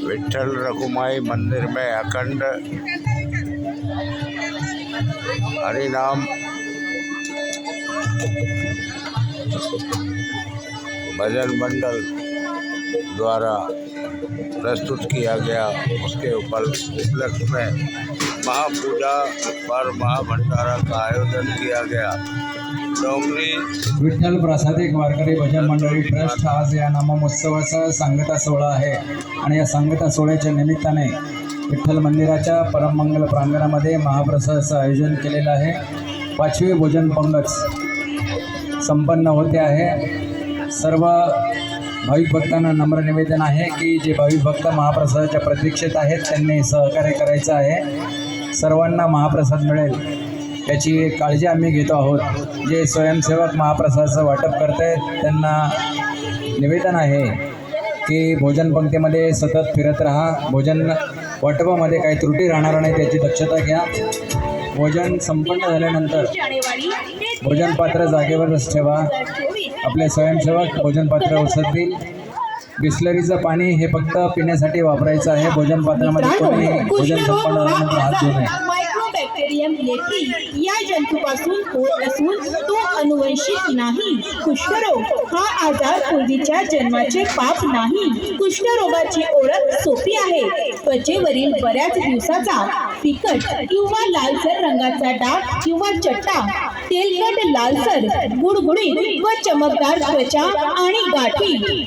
विठ्ठल रखुमाई मंदिर में अखंड हरिनाम भजन मंडल द्वारा प्रस्तुत किया गया। उसके उपलक्ष्य में महापूजा पर महाभंडारा का आयोजन किया गया। डोंगरी विठ्ठल प्रासादिक वारकरी भजन मंडळी ट्रस्ट आज या नामोत्सवाचा सांगता सोहळा आहे आणि या सांगता सोहळ्याच्या निमित्ताने विठ्ठल मंदिराच्या परममंगल प्रांगणामध्ये महाप्रसादाचं आयोजन केलेलं आहे। 5वी भोजन पंगत संपन्न होते आहे। सर्व भाविक भक्तांना नम्र निवेदन आहे की जे भाविक भक्त महाप्रसादाच्या प्रतीक्षेत आहेत त्यांनी सहकार्य करायचं आहे। सर्वांना महाप्रसाद मिळेल याची काळजी आम्ही घेतो आहोत। जे स्वयंसेवक महाप्रसादाचं वाटप करत आहेत त्यांना निवेदन आहे की भोजन पंक्तीमध्ये सतत फिरत राहा। भोजन वाटपामध्ये काही त्रुटी राहणार नाही त्याची दक्षता घ्या। भोजन संपन्न झाल्यानंतर भोजन पात्र जागेवरच ठेवा। आपले स्वयंसेवक भोजन पात्र उसतील। बिस्लरीचं पाणी हे फक्त पिण्यासाठी वापरायचं आहे। भोजन पात्रामध्ये कोणी भोजन संपन्न झाल्यानंतर हात धुऊ नये। मायक्रोबॅक्टेरियम लेपी या जंतूपासून होत असून तो अनुवंशिक नाही। कुष्ठरोग हा आजार पूर्वीच्या जन्माचे पाप नाही। कुष्ठरोगाची ओळख सोपी आहे। त्वचेवरील बऱ्याच दिवसाचा फिकट किंवा लालसर रंगाचा डाग किंवा चट्टा, तेलकट लालसर, गुडगुडीत व चमकदार त्वचा आणि गाठी,